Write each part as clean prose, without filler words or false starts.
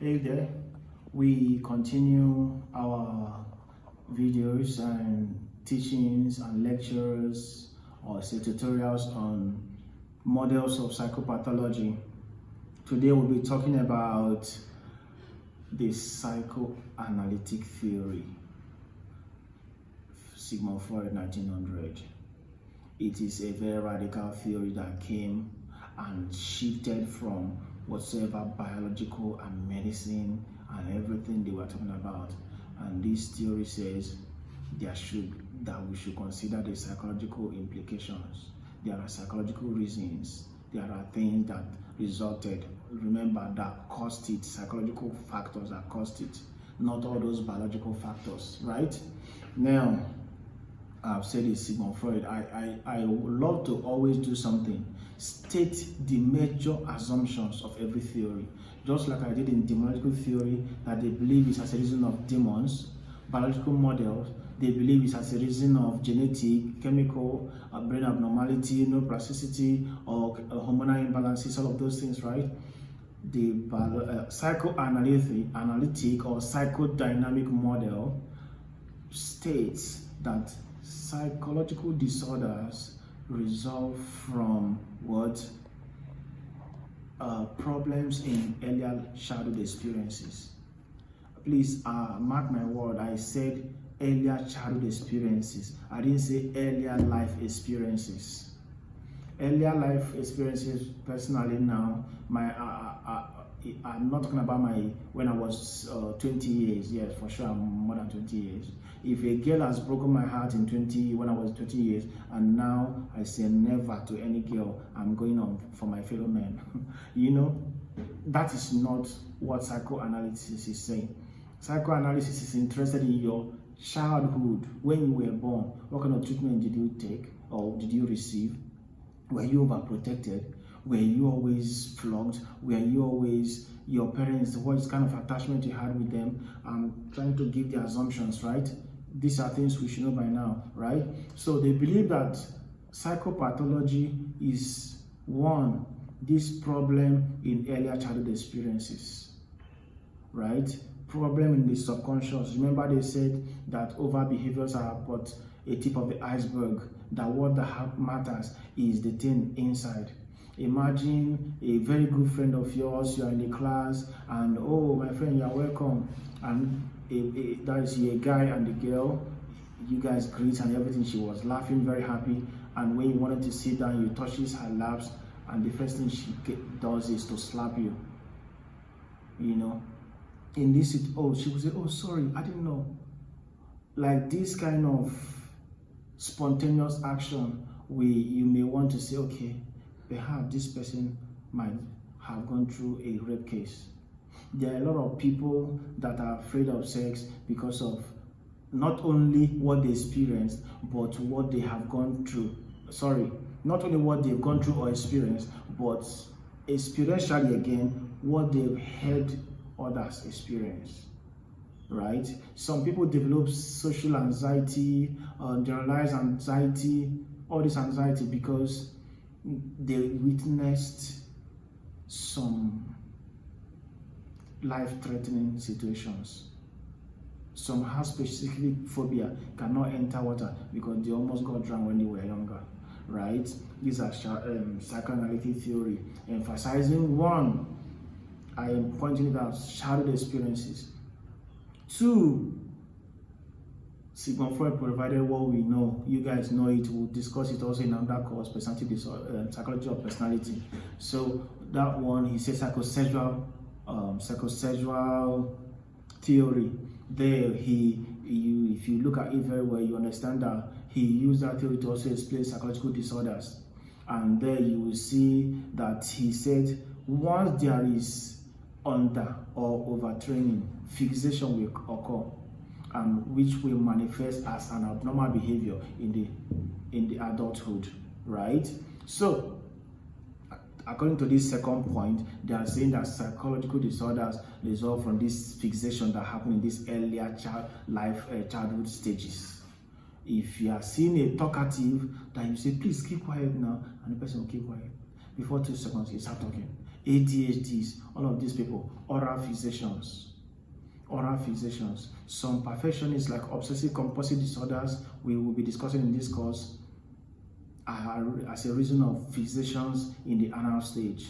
Hey there, we continue our videos and teachings and lectures or say tutorials on models of psychopathology. Today we'll be talking about the psychoanalytic theory, Sigmund Freud, 1900. It is a very radical theory that came and shifted from whatsoever biological and medicine and everything they were talking about. And this theory says that we should consider the psychological implications. There are psychological reasons. There are things that resulted. Remember, that caused it, psychological factors that caused it, not all those biological factors, right? Now, I've said it's Sigmund Freud. I would love to always do something. State the major assumptions of every theory. Just like I did in demonological theory, that they believe it's as a reason of demons. Biological models, they believe it's as a reason of genetic, chemical, brain abnormality, neuroplasticity, or hormonal imbalances, all of those things, right? The psychoanalytic or psychodynamic model states that psychological disorders result from what? Problems in earlier childhood experiences. Please mark my word, I said earlier childhood experiences. I didn't say earlier life experiences. Earlier life experiences, personally now, I'm not talking about when I was 20 years. Yes, for sure, I'm more than 20 years. If a girl has broken my heart when I was 20 years, and now I say never to any girl, I'm going on for my fellow men. You know, that is not what psychoanalysis is saying. Psychoanalysis is interested in your childhood, when you were born. What kind of treatment did you take or did you receive? Were you overprotected? Were you always flogged? Were you always, your parents, what kind of attachment you had with them? I'm trying to give the assumptions, right? These are things we should know by now, right? So they believe that psychopathology is one, this problem in earlier childhood experiences, right? Problem in the subconscious. Remember they said that over behaviors are but a tip of the iceberg, that what matters is the thing inside. Imagine a very good friend of yours, you are in the class, and oh, my friend, you are welcome. And that is a guy and the girl, you guys greet and everything. She was laughing, very happy. And when you wanted to sit down, you touches her laps, and the first thing she does is to slap you. You know, in this, she would say, oh, sorry, I didn't know. Like this kind of spontaneous action, you may want to say, okay, perhaps this person might have gone through a rape case. There are a lot of people that are afraid of sex because of not only what they experienced, but what they have gone through. Sorry, not only what they've gone through or experienced, but experientially again, what they've heard others experience. Right? Some people develop social anxiety, generalized anxiety, all this anxiety because they witnessed some life-threatening situations. Some have specific phobia, cannot enter water because they almost got drowned when they were younger, right? These are psychoanalytic theory. Emphasizing one, I am pointing it out, childhood experiences. Two, Sigmund Freud provided what we know. You guys know it. We'll discuss it also in another course, personality disorder, psychology of personality. So that one, he says psychosexual theory. There, if you look at it very well, you understand that he used that theory to also explain psychological disorders. And there you will see that he said once there is under or overtraining, fixation will occur, which will manifest as an abnormal behavior in the adulthood, right? So, according to this second point, they are saying that psychological disorders result from this fixation that happened in these earlier childhood stages. If you are seeing a talkative, that you say, please keep quiet now, and the person will keep quiet. Before 2 seconds, he start talking. ADHDs, all of these people, oral fixations. Some perfectionists like obsessive compulsive disorders, we will be discussing in this course, as a reason of fixations in the anal stage.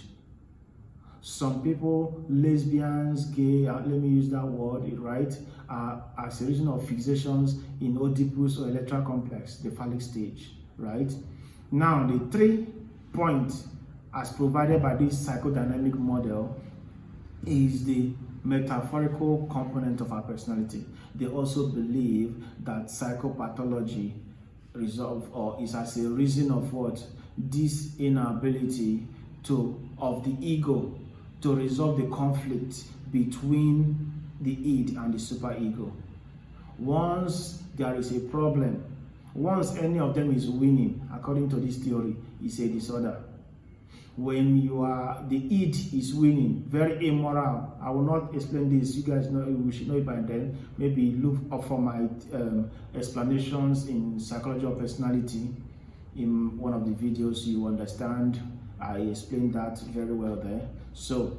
Some people, lesbians, gay, let me use that word, right, as a reason of fixations in Oedipus or electral complex, the phallic stage, right? Now, the 3 points as provided by this psychodynamic model is the metaphorical component of our personality. They also believe that psychopathology is as a reason of what? This inability of the ego to resolve the conflict between the id and the superego. Once there is a problem, once any of them is winning, according to this theory, it's a disorder. When the id is winning, very immoral. I will not explain this. You guys know, we should know it by then. Maybe look up for my explanations in psychology of personality. In one of the videos, you understand. I explained that very well there. So,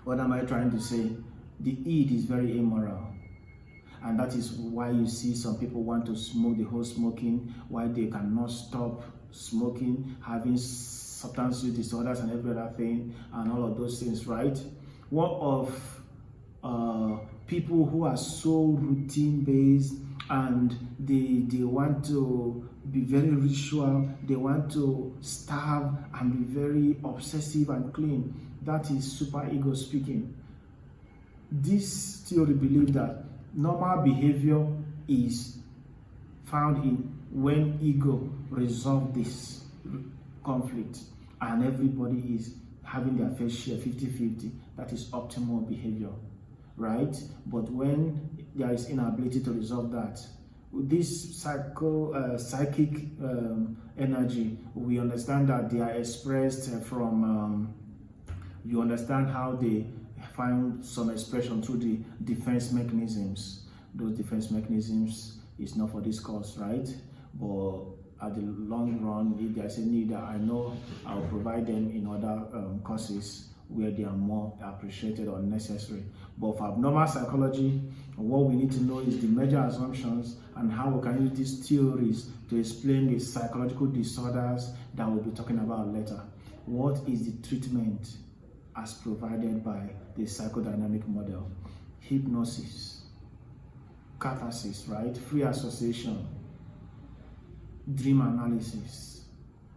what am I trying to say? The id is very immoral. And that is why you see some people want to smoke, the whole smoking, why they cannot stop smoking, having substance use disorders and every other thing, and all of those things, right? What of people who are so routine based and they want to be very ritual, they want to starve and be very obsessive and clean? That is superego speaking. This theory believes that normal behavior is found in when ego resolve this conflict and everybody is having their fair share, 50-50. That is optimal behavior, right? But when there is inability to resolve that, this psychic energy, we understand that they are expressed from you understand how they find some expression through the defense mechanisms. Those defense mechanisms is not for this course, right? But at the long run, if there's a need, I know I'll provide them in other courses where they are more appreciated or necessary. But for abnormal psychology, what we need to know is the major assumptions and how we can use these theories to explain the psychological disorders that we'll be talking about later. What is the treatment as provided by the psychodynamic model? Hypnosis, catharsis, right? Free association, dream analysis,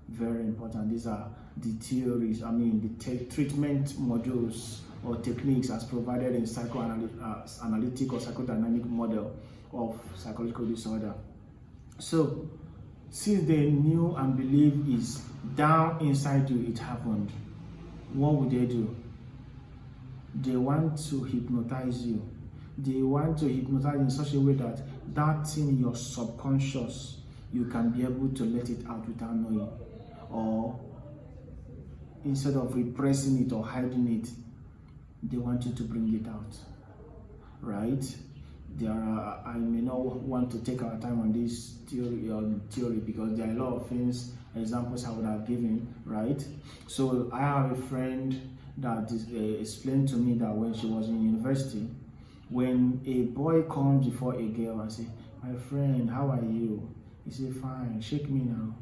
very important. These are the theories, the treatment modules or techniques as provided in psychoanalytic or psychodynamic model of psychological disorder. So, since they knew and believe is down inside you, it happened, what would they do? They want to hypnotize you. They want to hypnotize in such a way that that thing in your subconscious, you can be able to let it out without knowing. Or instead of repressing it or hiding it, they want you to bring it out, right? I may not want to take our time on this theory because there are a lot of things, examples I would have given, right? So I have a friend that explained to me that when she was in university, when a boy comes before a girl and say, "My friend, how are you?" He say, "Fine, shake me now."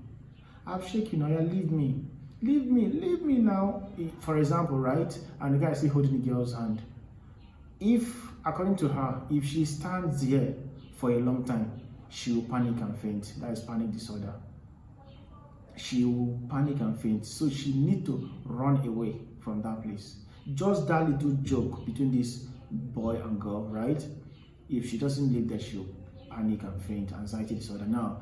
"I've shaken you now, yeah, leave me now." For example, right? And the guy is still holding the girl's hand. If, according to her, if she stands here for a long time, she will panic and faint. That is panic disorder. She will panic and faint. So she needs to run away from that place. Just that little joke between this boy and girl, right? If she doesn't live there, she'll panic and faint. Anxiety disorder. Now,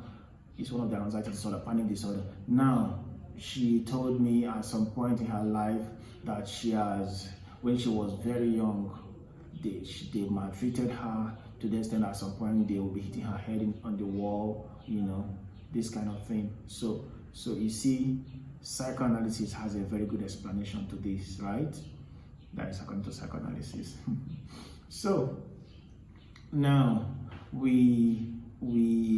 it's one of the anxiety disorder, panic disorder. Now, she told me at some point in her life that when she was very young, they maltreated her to the extent at some point they will be hitting her head on the wall, this kind of thing. So you see, psychoanalysis has a very good explanation to this, right? That is according to psychoanalysis. So now we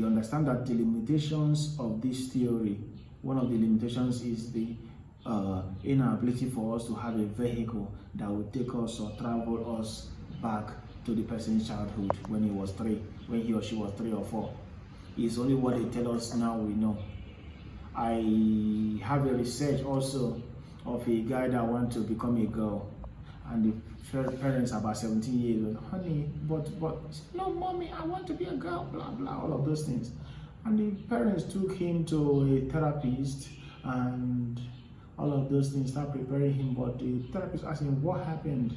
understand that the limitations of this theory, one of the limitations is the inability for us to have a vehicle that will take us or travel us back to the person's childhood when he was 3, when he or she was 3 or 4. It's only what they tell us now we know. I have a research also of a guy that wants to become a girl, and the parents about 17 years old, honey, but no, mommy, I want to be a girl, blah blah, all of those things. And the parents took him to a therapist and all of those things, start preparing him. But the therapist asked him what happened.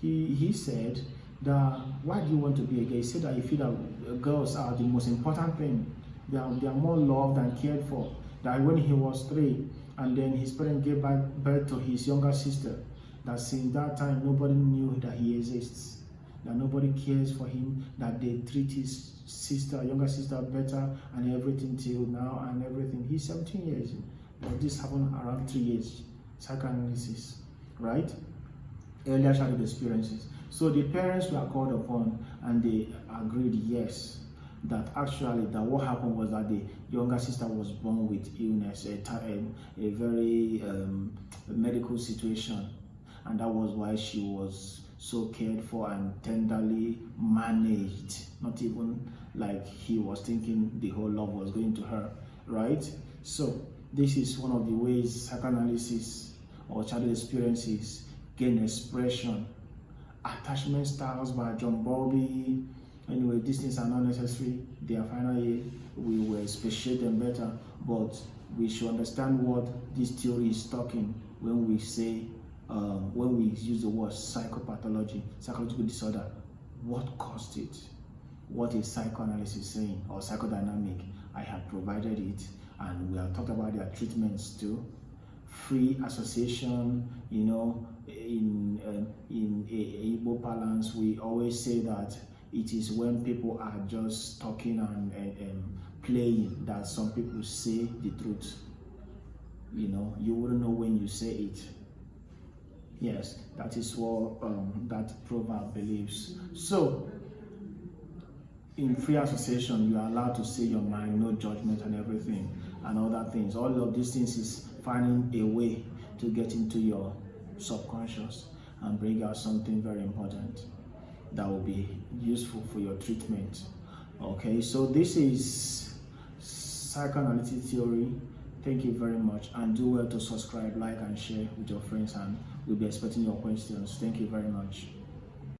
He said that, why do you want to be a girl? He said that he feel that girls are the most important thing. They are more loved and cared for. That when he was 3, and then his parents gave birth to his younger sister, that since that time nobody knew that he exists, that nobody cares for him, that they treat his younger sister better and everything till now and everything. He's 17 years, but this happened around 3 years. Psychoanalysis, right? Earlier childhood experiences. So the parents were called upon and they agreed, yes, that actually that what happened was that the younger sister was born with illness, a very medical situation, and that was why she was so cared for and tenderly managed, not even like he was thinking the whole love was going to her, right? So this is one of the ways psychoanalysis or childhood experiences gain expression. Attachment styles by John Bowlby. Anyway, these things are not necessary. They are finally, we will speciate them better, but we should understand what this theory is talking when we say, when we use the word psychopathology, psychological disorder. What caused it? What is psychoanalysis saying, or psychodynamic? I have provided it, and we have talked about their treatments too. Free association, you know, in Igbo parlance, we always say that it is when people are just talking and playing that some people say the truth. You know, you wouldn't know when you say it. Yes, that is what that proverb believes. So, in free association, you are allowed to say your mind, no judgment and everything, and other things. All of these things is finding a way to get into your subconscious and bring out something very important that will be useful for your treatment. Okay, so this is psychoanalytic theory. Thank you very much, and do well to subscribe, like, and share with your friends, and we'll be expecting your questions. Thank you very much.